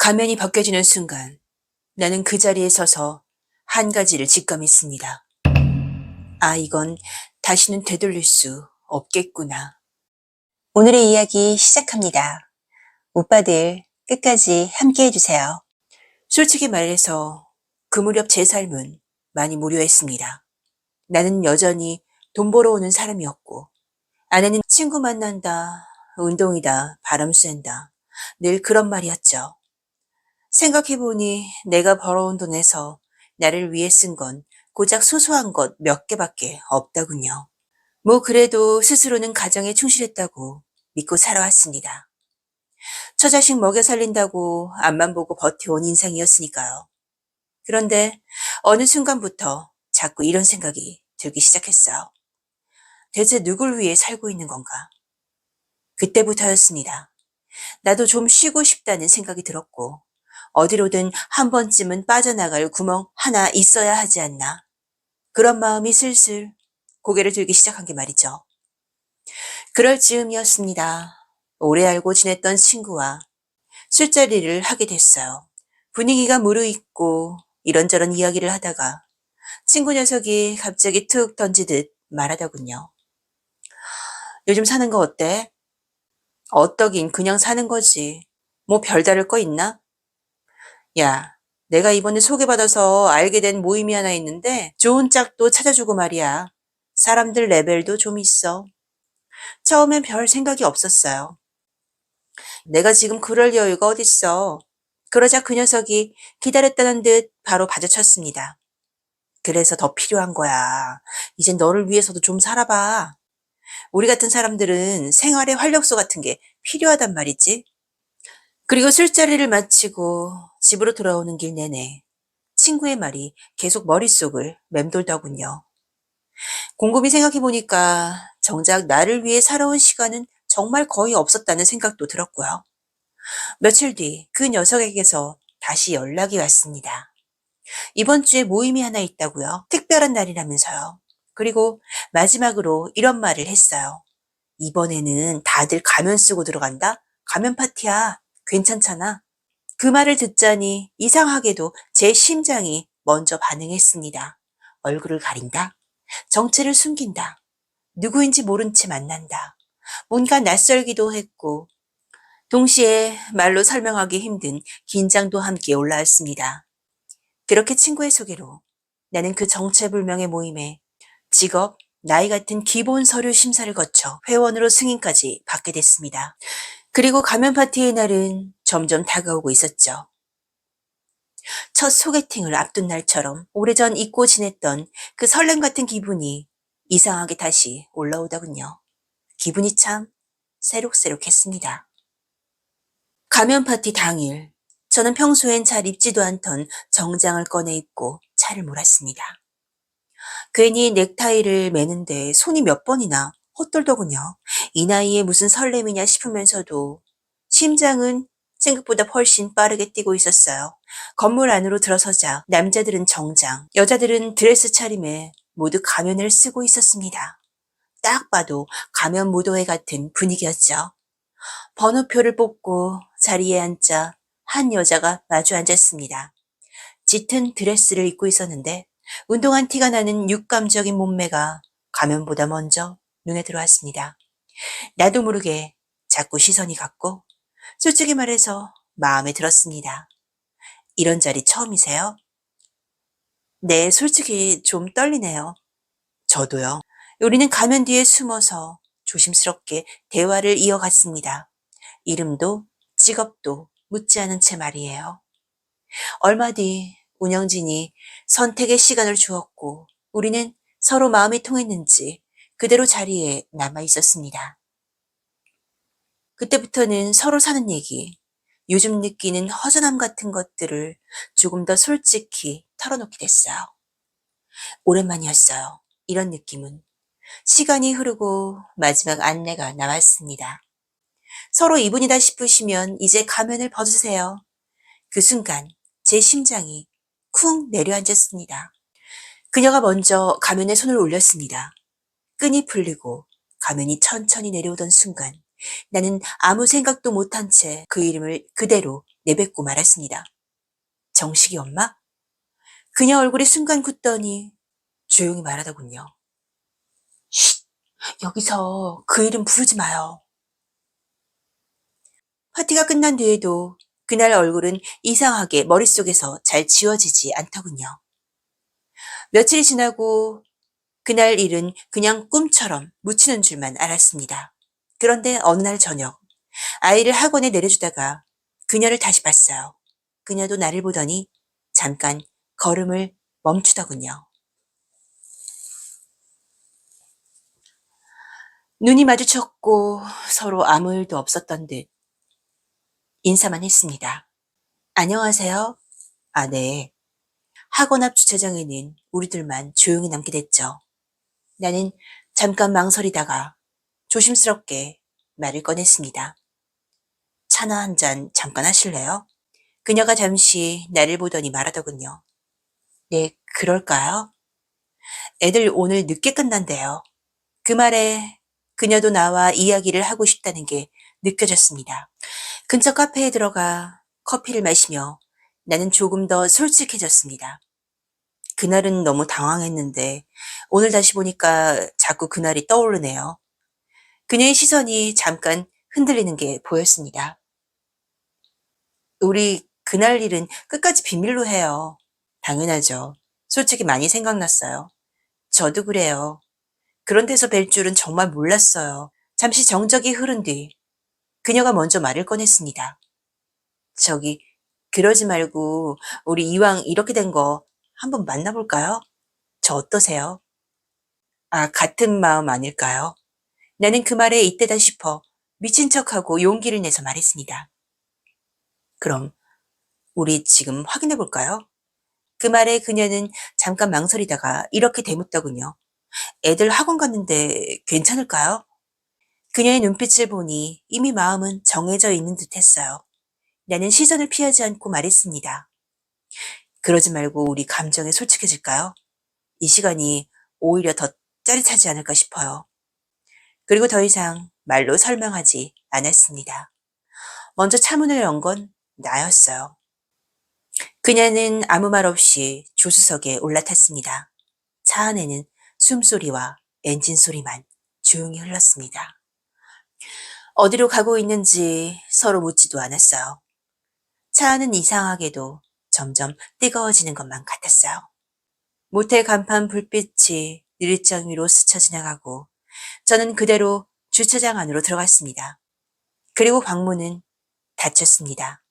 가면이 벗겨지는 순간 나는 그 자리에 서서 한 가지를 직감했습니다. 아, 이건 다시는 되돌릴 수 없겠구나. 오늘의 이야기 시작합니다. 오빠들 끝까지 함께 해주세요. 솔직히 말해서 그 무렵 제 삶은 많이 무료했습니다. 나는 여전히 돈 벌어오는 사람이었고, 아내는 친구 만난다, 운동이다, 바람 쐰다. 늘 그런 말이었죠. 생각해보니 내가 벌어온 돈에서 나를 위해 쓴 건 고작 소소한 것 몇 개밖에 없더군요. 뭐 그래도 스스로는 가정에 충실했다고 믿고 살아왔습니다. 처자식 먹여 살린다고 앞만 보고 버텨온 인생이었으니까요. 그런데 어느 순간부터 자꾸 이런 생각이 들기 시작했어요. 대체 누굴 위해 살고 있는 건가? 그때부터였습니다. 나도 좀 쉬고 싶다는 생각이 들었고, 어디로든 한 번쯤은 빠져나갈 구멍 하나 있어야 하지 않나. 그런 마음이 슬슬 고개를 들기 시작한 게 말이죠. 그럴 즈음이었습니다. 오래 알고 지냈던 친구와 술자리를 하게 됐어요. 분위기가 무르익고 이런저런 이야기를 하다가 친구 녀석이 갑자기 툭 던지듯 말하더군요. 요즘 사는 거 어때? 어떠긴 그냥 사는 거지. 뭐 별다를 거 있나? 야, 내가 이번에 소개받아서 알게 된 모임이 하나 있는데 좋은 짝도 찾아주고 말이야. 사람들 레벨도 좀 있어. 처음엔 별 생각이 없었어요. 내가 지금 그럴 여유가 어딨어. 그러자 그 녀석이 기다렸다는 듯 바로 받아쳤습니다. 그래서 더 필요한 거야. 이젠 너를 위해서도 좀 살아봐. 우리 같은 사람들은 생활의 활력소 같은 게 필요하단 말이지. 그리고 술자리를 마치고 집으로 돌아오는 길 내내 친구의 말이 계속 머릿속을 맴돌더군요. 곰곰이 생각해보니까 정작 나를 위해 살아온 시간은 정말 거의 없었다는 생각도 들었고요. 며칠 뒤 그 녀석에게서 다시 연락이 왔습니다. 이번 주에 모임이 하나 있다고요. 특별한 날이라면서요. 그리고 마지막으로 이런 말을 했어요. 이번에는 다들 가면 쓰고 들어간다? 가면 파티야. 괜찮잖아. 그 말을 듣자니 이상하게도 제 심장이 먼저 반응했습니다. 얼굴을 가린다. 정체를 숨긴다. 누구인지 모른 채 만난다. 뭔가 낯설기도 했고 동시에 말로 설명하기 힘든 긴장도 함께 올라왔습니다. 그렇게 친구의 소개로 나는 그 정체불명의 모임에 직업, 나이 같은 기본 서류 심사를 거쳐 회원으로 승인까지 받게 됐습니다. 그리고 가면 파티의 날은 점점 다가오고 있었죠. 첫 소개팅을 앞둔 날처럼 오래전 잊고 지냈던 그 설렘 같은 기분이 이상하게 다시 올라오더군요. 기분이 참 새록새록했습니다. 가면 파티 당일, 저는 평소엔 잘 입지도 않던 정장을 꺼내 입고 차를 몰았습니다. 괜히 넥타이를 매는데 손이 몇 번이나 헛돌더군요. 이 나이에 무슨 설렘이냐 싶으면서도 심장은 생각보다 훨씬 빠르게 뛰고 있었어요. 건물 안으로 들어서자 남자들은 정장, 여자들은 드레스 차림에 모두 가면을 쓰고 있었습니다. 딱 봐도 가면 무도회 같은 분위기였죠. 번호표를 뽑고 자리에 앉자 한 여자가 마주 앉았습니다. 짙은 드레스를 입고 있었는데 운동한 티가 나는 육감적인 몸매가 가면보다 먼저 눈에 들어왔습니다. 나도 모르게 자꾸 시선이 갔고 솔직히 말해서 마음에 들었습니다. 이런 자리 처음이세요? 네, 솔직히 좀 떨리네요. 저도요. 우리는 가면 뒤에 숨어서 조심스럽게 대화를 이어갔습니다. 이름도 직업도 묻지 않은 채 말이에요. 얼마 뒤 운영진이 선택의 시간을 주었고 우리는 서로 마음이 통했는지 그대로 자리에 남아 있었습니다. 그때부터는 서로 사는 얘기, 요즘 느끼는 허전함 같은 것들을 조금 더 솔직히 털어놓게 됐어요. 오랜만이었어요. 이런 느낌은. 시간이 흐르고 마지막 안내가 나왔습니다. 서로 이분이다 싶으시면 이제 가면을 벗으세요. 그 순간 제 심장이 쿵 내려앉았습니다. 그녀가 먼저 가면에 손을 올렸습니다. 끈이 풀리고 가면이 천천히 내려오던 순간 나는 아무 생각도 못한 채 그 이름을 그대로 내뱉고 말았습니다. 정식이 엄마? 그녀 얼굴이 순간 굳더니 조용히 말하더군요. 쉿! 여기서 그 이름 부르지 마요. 파티가 끝난 뒤에도 그날 얼굴은 이상하게 머릿속에서 잘 지워지지 않더군요. 며칠이 지나고 그날 일은 그냥 꿈처럼 묻히는 줄만 알았습니다. 그런데 어느 날 저녁 아이를 학원에 내려주다가 그녀를 다시 봤어요. 그녀도 나를 보더니 잠깐 걸음을 멈추더군요. 눈이 마주쳤고 서로 아무 일도 없었던 듯 인사만 했습니다. 안녕하세요. 아, 네. 학원 앞 주차장에는 우리들만 조용히 남게 됐죠. 나는 잠깐 망설이다가 조심스럽게 말을 꺼냈습니다. 차나 한 잔 잠깐 하실래요? 그녀가 잠시 나를 보더니 말하더군요. 네, 그럴까요? 애들 오늘 늦게 끝난대요. 그 말에 그녀도 나와 이야기를 하고 싶다는 게 느껴졌습니다. 근처 카페에 들어가 커피를 마시며 나는 조금 더 솔직해졌습니다. 그날은 너무 당황했는데 오늘 다시 보니까 자꾸 그날이 떠오르네요. 그녀의 시선이 잠깐 흔들리는 게 보였습니다. 우리 그날 일은 끝까지 비밀로 해요. 당연하죠. 솔직히 많이 생각났어요. 저도 그래요. 그런 데서 뵐 줄은 정말 몰랐어요. 잠시 정적이 흐른 뒤 그녀가 먼저 말을 꺼냈습니다. 저기 그러지 말고 우리 이왕 이렇게 된 거 한번 만나볼까요? 저 어떠세요? 아, 같은 마음 아닐까요? 나는 그 말에 이때다 싶어 미친 척하고 용기를 내서 말했습니다. 그럼 우리 지금 확인해 볼까요? 그 말에 그녀는 잠깐 망설이다가 이렇게 대묻더군요. 애들 학원 갔는데 괜찮을까요? 그녀의 눈빛을 보니 이미 마음은 정해져 있는 듯 했어요. 나는 시선을 피하지 않고 말했습니다. 그러지 말고 우리 감정에 솔직해질까요? 이 시간이 오히려 더 짜릿하지 않을까 싶어요. 그리고 더 이상 말로 설명하지 않았습니다. 먼저 차문을 연 건 나였어요. 그녀는 아무 말 없이 조수석에 올라탔습니다. 차 안에는 숨소리와 엔진 소리만 조용히 흘렀습니다. 어디로 가고 있는지 서로 묻지도 않았어요. 차 안은 이상하게도 점점 뜨거워지는 것만 같았어요. 모텔 간판 불빛이 느릿장 위로 스쳐 지나가고 저는 그대로 주차장 안으로 들어갔습니다. 그리고 광문은 닫혔습니다.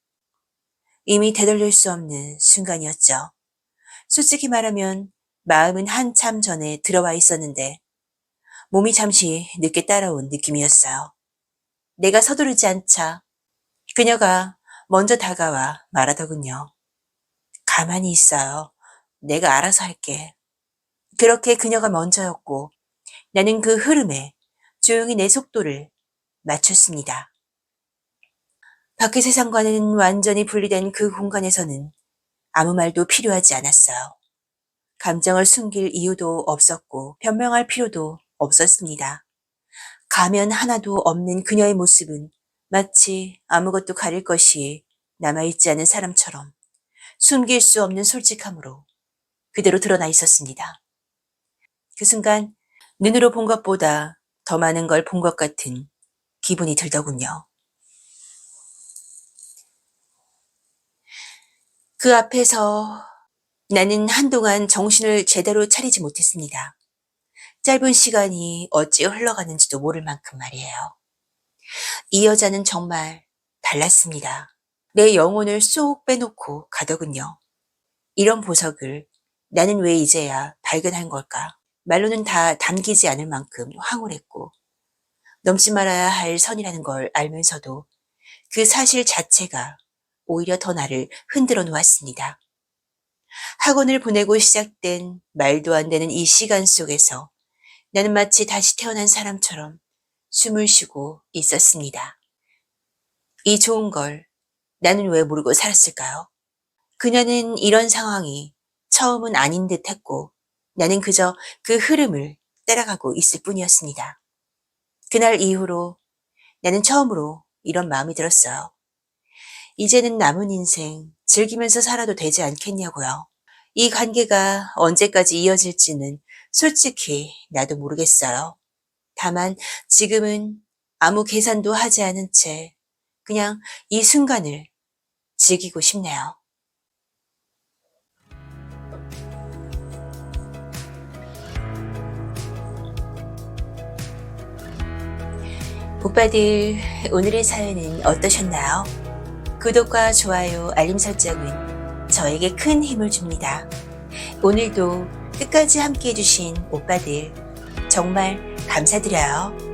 이미 되돌릴 수 없는 순간이었죠. 솔직히 말하면 마음은 한참 전에 들어와 있었는데 몸이 잠시 늦게 따라온 느낌이었어요. 내가 서두르지 않자 그녀가 먼저 다가와 말하더군요. 가만히 있어요. 내가 알아서 할게. 그렇게 그녀가 먼저였고 나는 그 흐름에 조용히 내 속도를 맞췄습니다. 밖의 세상과는 완전히 분리된 그 공간에서는 아무 말도 필요하지 않았어요. 감정을 숨길 이유도 없었고 변명할 필요도 없었습니다. 가면 하나도 없는 그녀의 모습은 마치 아무것도 가릴 것이 남아있지 않은 사람처럼 숨길 수 없는 솔직함으로 그대로 드러나 있었습니다. 그 순간 눈으로 본 것보다 더 많은 걸 본 것 같은 기분이 들더군요. 그 앞에서 나는 한동안 정신을 제대로 차리지 못했습니다. 짧은 시간이 어찌 흘러가는지도 모를 만큼 말이에요. 이 여자는 정말 달랐습니다. 내 영혼을 쏙 빼놓고 가더군요. 이런 보석을 나는 왜 이제야 발견한 걸까? 말로는 다 담기지 않을 만큼 황홀했고 넘지 말아야 할 선이라는 걸 알면서도 그 사실 자체가 오히려 더 나를 흔들어 놓았습니다. 학원을 보내고 시작된 말도 안 되는 이 시간 속에서 나는 마치 다시 태어난 사람처럼 숨을 쉬고 있었습니다. 이 좋은 걸 나는 왜 모르고 살았을까요? 그녀는 이런 상황이 처음은 아닌 듯 했고 나는 그저 그 흐름을 따라가고 있을 뿐이었습니다. 그날 이후로 나는 처음으로 이런 마음이 들었어요. 이제는 남은 인생 즐기면서 살아도 되지 않겠냐고요. 이 관계가 언제까지 이어질지는 솔직히 나도 모르겠어요. 다만 지금은 아무 계산도 하지 않은 채 그냥 이 순간을 즐기고 싶네요. 오빠들, 오늘의 사연은 어떠셨나요? 구독과 좋아요, 알림 설정은 저에게 큰 힘을 줍니다. 오늘도 끝까지 함께 해주신 오빠들 정말 감사드려요.